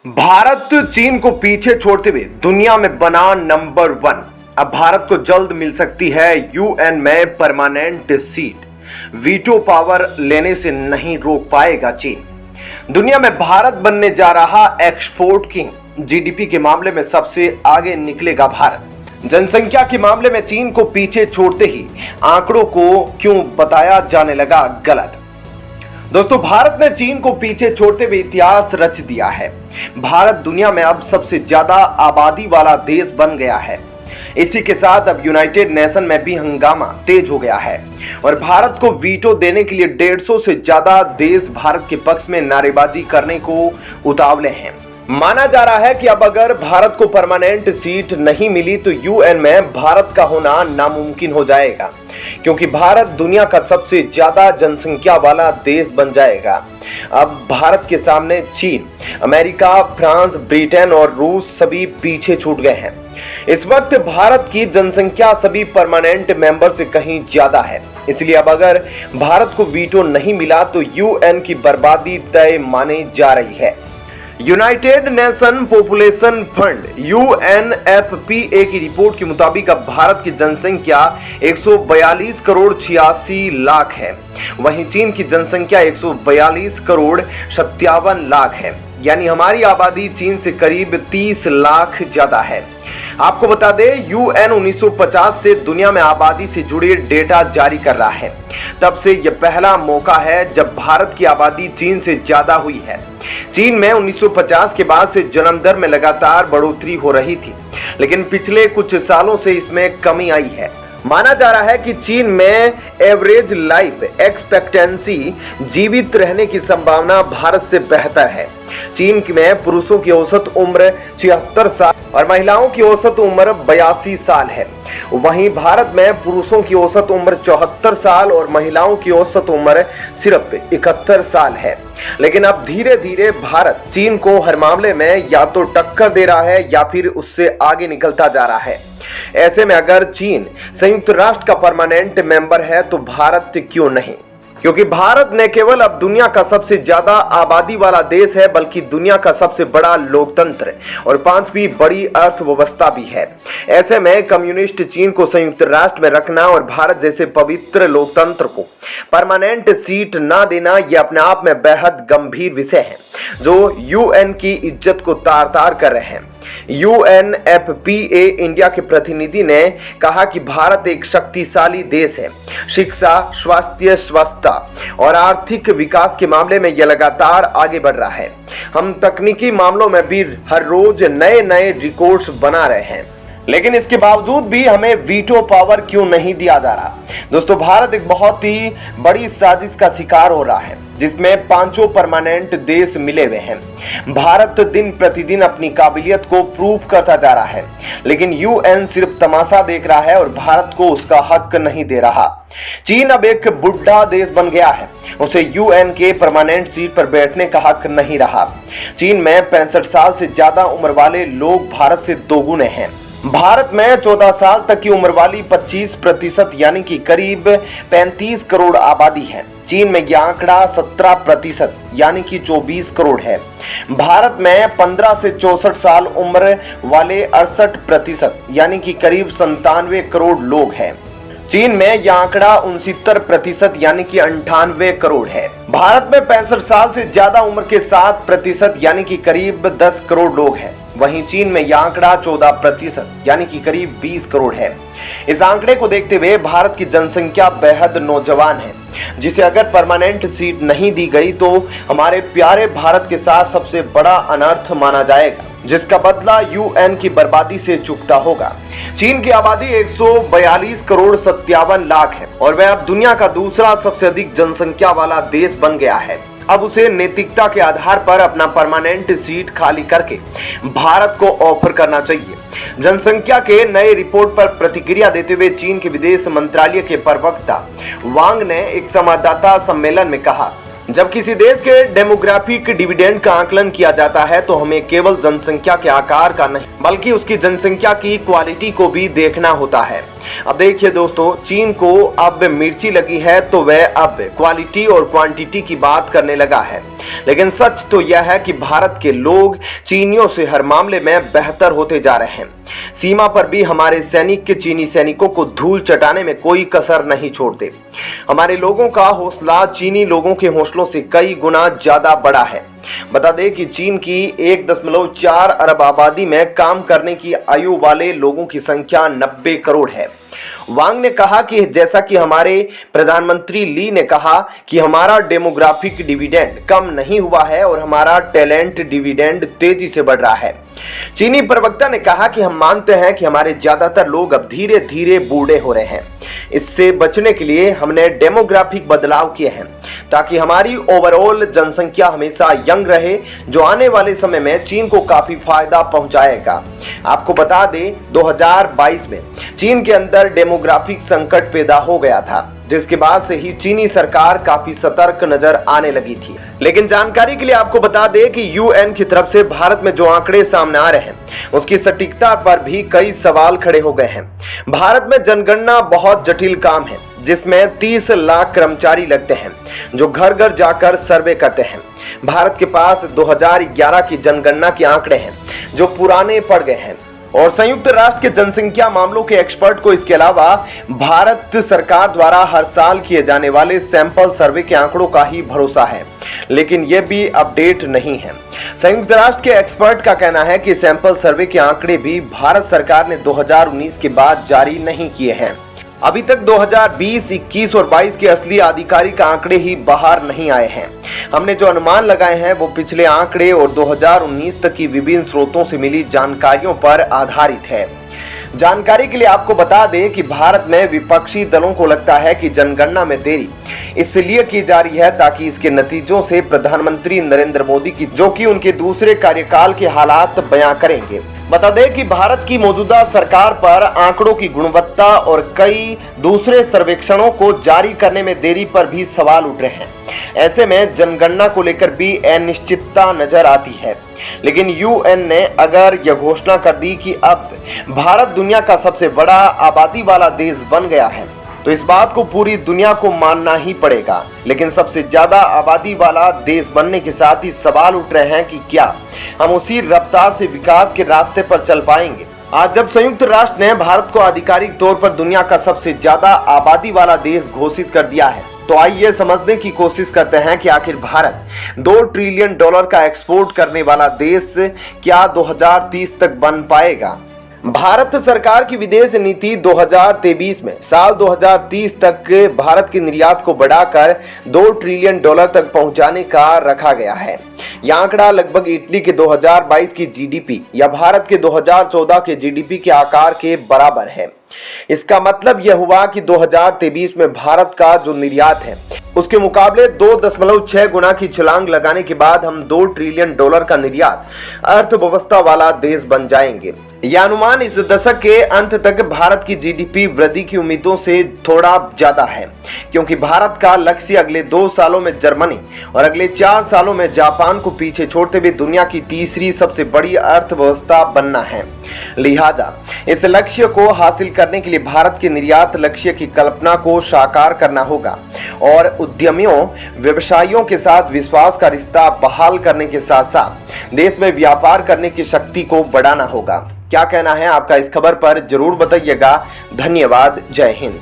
भारत चीन को पीछे छोड़ते हुए दुनिया में बना नंबर 1। अब भारत को जल्द मिल सकती है यूएन में परमानेंट सीट। वीटो पावर लेने से नहीं रोक पाएगा चीन। दुनिया में भारत बनने जा रहा एक्सपोर्ट किंग। जीडीपी के मामले में सबसे आगे निकलेगा भारत। जनसंख्या के मामले में चीन को पीछे छोड़ते ही आंकड़ों को क्यों बताया जाने लगा गलत। दोस्तों, भारत ने चीन को पीछे छोड़ते हुए इतिहास रच दिया है। भारत दुनिया में अब सबसे ज्यादा आबादी वाला देश बन गया है। इसी के साथ अब यूनाइटेड नेशन में भी हंगामा तेज हो गया है और भारत को वीटो देने के लिए 150 से ज्यादा देश भारत के पक्ष में नारेबाजी करने को उतावले हैं। माना जा रहा है कि अब अगर भारत को परमानेंट सीट नहीं मिली तो यूएन में भारत का होना नामुमकिन हो जाएगा, क्योंकि भारत दुनिया का सबसे ज्यादा जनसंख्या वाला देश बन जाएगा। अब भारत के सामने चीन, अमेरिका, फ्रांस, ब्रिटेन और रूस सभी पीछे छूट गए हैं। इस वक्त भारत की जनसंख्या सभी परमानेंट मेंबर से कहीं ज्यादा है। इसलिए अब अगर भारत को वीटो नहीं मिला तो यूएन की बर्बादी तय मानी जा रही है। United nation population fund UNFPA की रिपोर्ट के मुताबिक अब भारत की जनसंख्या 142 करोड़ 86 लाख है। वहीं चीन की जनसंख्या 142 करोड़ 57 लाख है, यानी हमारी आबादी चीन से करीब 30 लाख ज्यादा है। आपको बता दें, यूएन 1950 से दुनिया में आबादी से जुड़े डेटा जारी कर रहा है। तब से यह पहला मौका है जब भारत की आबादी चीन से ज्यादा हुई है। चीन में 1950 के बाद से जन्म दर में लगातार बढ़ोतरी हो रही थी, लेकिन पिछले कुछ सालों से इसमें कमी आई है। माना जा रहा है कि चीन में एवरेज लाइफ एक्सपेक्टेंसी, जीवित रहने की संभावना भारत से बेहतर है। चीन में पुरुषों की औसत उम्र 76 साल और महिलाओं की औसत उम्र 82 साल है। वहीं भारत में पुरुषों की औसत उम्र 74 साल और महिलाओं की औसत उम्र सिर्फ 71 साल है। लेकिन अब धीरे धीरे भारत चीन को हर मामले में या तो टक्कर दे रहा है या फिर उससे आगे निकलता जा रहा है। ऐसे में अगर चीन संयुक्त राष्ट्र का परमानेंट मेंबर है तो भारत क्यों नहीं? क्योंकि भारत न केवल अब दुनिया का सबसे ज्यादा आबादी वाला देश है, बल्कि दुनिया का सबसे बड़ा लोकतंत्र और 5वीं बड़ी अर्थव्यवस्था भी है। ऐसे में कम्युनिस्ट चीन को संयुक्त राष्ट्र में रखना और भारत जैसे पवित्र लोकतंत्र को परमानेंट सीट ना देना, यह अपने आप में बेहद गंभीर विषय है जो यूएन की इज्जत को तार तार कर रहे हैं। UNFPA इंडिया के प्रतिनिधि ने कहा कि भारत एक शक्तिशाली देश है। शिक्षा, स्वास्थ्य, स्वच्छता और आर्थिक विकास के मामले में यह लगातार आगे बढ़ रहा है। हम तकनीकी मामलों में भी हर रोज नए नए रिकॉर्ड्स बना रहे हैं, लेकिन इसके बावजूद भी हमें वीटो पावर क्यों नहीं दिया जा रहा? दोस्तों, भारत एक बहुत ही बड़ी साजिश का शिकार हो रहा है, जिसमें 5 परमानेंट देश मिले हुए हैं। भारत दिन प्रतिदिन अपनी काबिलियत को प्रूव करता जा रहा है, लेकिन यूएन सिर्फ तमाशा देख रहा है और भारत को उसका हक नहीं दे रहा। चीन अब एक बुढ़ा देश बन गया है, उसे यूएन के परमानेंट सीट पर बैठने का हक नहीं रहा। चीन में 65 साल से ज्यादा उम्र वाले लोग भारत से दोगुने हैं। भारत में 14 साल तक की उम्र वाली 25% यानी कि करीब 35 करोड़ आबादी है। चीन में यह आंकड़ा 17% यानी कि 24 करोड़ है। भारत में 15 से 64 साल उम्र वाले 68% यानी कि करीब 97 करोड़ लोग हैं। चीन में यह आंकड़ा 69% यानी कि 98 करोड़ है। भारत में 65 साल से ज्यादा उम्र के 7% यानी कि करीब 10 करोड़ लोग हैं। वहीं चीन में यह आंकड़ा 14% यानी कि करीब 20 करोड़ है। इस आंकड़े को देखते हुए भारत की जनसंख्या बेहद नौजवान है, जिसे अगर परमानेंट सीट नहीं दी गई तो हमारे प्यारे भारत के साथ सबसे बड़ा अनर्थ माना जाएगा, जिसका बदला यूएन की बर्बादी से चुकता होगा। चीन की आबादी 142 करोड़ 57 लाख है और वह अब दुनिया का दूसरा सबसे अधिक जनसंख्या वाला देश बन गया है। अब उसे नैतिकता के आधार पर अपना परमानेंट सीट खाली करके भारत को ऑफर करना चाहिए। जनसंख्या के नए रिपोर्ट पर प्रतिक्रिया देते हुए चीन के विदेश मंत्रालय के प्रवक्ता वांग ने एक संवाददाता सम्मेलन में कहा, जब किसी देश के डेमोग्राफिक डिविडेंड का आकलन किया जाता है तो हमें केवल जनसंख्या के आकार का नहीं बल्कि उसकी जनसंख्या की क्वालिटी को भी देखना होता है। अब देखिए दोस्तों, चीन को अब मिर्ची लगी है तो वह अब क्वालिटी और क्वांटिटी की बात करने लगा है। लेकिन सच तो यह है कि भारत के लोग चीनियों से हर मामले में बेहतर होते जा रहे हैं। सीमा पर भी हमारे सैनिक के चीनी सैनिकों को धूल चटाने में कोई कसर नहीं छोड़ते। हमारे लोगों का हौसला चीनी लोगों के हौसलों से कई गुना ज्यादा बड़ा है। बता दें कि चीन की 1.4 अरब आबादी में काम करने की आयु वाले लोगों की संख्या 90 करोड़ है। वांग ने कहा कि जैसा कि हमारे प्रधानमंत्री ली ने कहा कि हमारा डेमोग्राफिक डिविडेंड कम नहीं हुआ है और हमारा टैलेंट डिविडेंड तेजी से बढ़ रहा है। चीनी प्रवक्ता ने कहा कि हम मानते हैं कि हमारे ज्यादातर लोग अब धीरे धीरे बूढ़े हो रहे हैं। इससे बचने के लिए हमने डेमोग्राफिक बदलाव किए हैं ताकि हमारी ओवरऑल जनसंख्या हमेशा यंग रहे, जो आने वाले समय में चीन को काफी फायदा पहुंचाएगा। आपको बता दें 2022 में चीन के अंदर डेमोग्राफिक संकट पैदा हो गया था, जिसके बाद से ही चीनी सरकार काफी सतर्क नजर आने लगी थी। लेकिन जानकारी के लिए आपको बता दें कि यूएन की तरफ से भारत में जो आंकड़े सामने आ रहे हैं उसकी सटीकता पर भी कई सवाल खड़े हो गए हैं। भारत में जनगणना बहुत जटिल काम है जिसमें 30 लाख कर्मचारी लगते हैं जो घर घर जाकर सर्वे करते हैं। भारत के पास 2011 की जनगणना के आंकड़े हैं जो पुराने पड़ गए हैं और संयुक्त राष्ट्र के जनसंख्या मामलों के एक्सपर्ट को इसके अलावा भारत सरकार द्वारा हर साल किए जाने वाले सैंपल सर्वे के आंकड़ों का ही भरोसा है, लेकिन यह भी अपडेट नहीं है। संयुक्त राष्ट्र के एक्सपर्ट का कहना है कि सैंपल सर्वे के आंकड़े भी भारत सरकार ने 2019 के बाद जारी नहीं किए हैं। अभी तक 2020, 21 और 22 के असली आधिकारिक आंकड़े ही बाहर नहीं आए हैं। हमने जो अनुमान लगाए हैं वो पिछले आंकड़े और 2019 तक की विभिन्न स्रोतों से मिली जानकारियों पर आधारित है। जानकारी के लिए आपको बता दें कि भारत में विपक्षी दलों को लगता है कि जनगणना में देरी इसलिए की जा रही है ताकि इसके नतीजों से प्रधानमंत्री नरेंद्र मोदी की जो कि उनके दूसरे कार्यकाल के हालात बयां करेंगे। बता दें कि भारत की मौजूदा सरकार पर आंकड़ों की गुणवत्ता और कई दूसरे सर्वेक्षणों को जारी करने में देरी पर भी सवाल उठ रहे हैं। ऐसे में जनगणना को लेकर भी अनिश्चितता नजर आती है। लेकिन यूएन ने अगर यह घोषणा कर दी कि अब भारत दुनिया का सबसे बड़ा आबादी वाला देश बन गया है तो इस बात को पूरी दुनिया को मानना ही पड़ेगा। लेकिन सबसे ज्यादा आबादी वाला देश बनने के साथ ही सवाल उठ रहे हैं कि क्या हम उसी रफ्तार से विकास के रास्ते पर चल पाएंगे। आज जब संयुक्त राष्ट्र ने भारत को आधिकारिक तौर पर दुनिया का सबसे ज्यादा आबादी वाला देश घोषित कर दिया है तो आइए समझने की कोशिश करते हैं कि आखिर भारत $2 ट्रिलियन का एक्सपोर्ट करने वाला देश क्या 2030 तक बन पाएगा। भारत सरकार की विदेश नीति 2023 में साल 2030 तक भारत के निर्यात को बढ़ाकर $2 ट्रिलियन तक पहुंचाने का रखा गया है। यह आंकड़ा लगभग इटली के 2022 की जीडीपी या भारत के 2014 के जीडीपी के आकार के बराबर है। इसका मतलब यह हुआ कि 2023 में भारत का जो निर्यात है उसके मुकाबले 2.6 गुना की छलांग लगाने के बाद हम $2 ट्रिलियन का निर्यात अर्थव्यवस्था वाला देश बन जाएंगे। यह अनुमान इस दशक के अंत तक भारत की जीडीपी वृद्धि की उम्मीदों से थोड़ा ज्यादा है, क्योंकि भारत का लक्ष्य अगले 2 सालों में जर्मनी और अगले 4 सालों में जापान को पीछे छोड़ते हुए दुनिया की तीसरी सबसे बड़ी अर्थव्यवस्था बनना है। लिहाजा इस लक्ष्य को हासिल करने के लिए भारत के निर्यात लक्ष्य की कल्पना को साकार करना होगा और उद्यमियों व्यवसायियों के साथ विश्वास का रिश्ता बहाल करने के साथ साथ देश में व्यापार करने की शक्ति को बढ़ाना होगा। क्या कहना है आपका इस खबर पर जरूर बताइएगा। धन्यवाद। जय हिंद।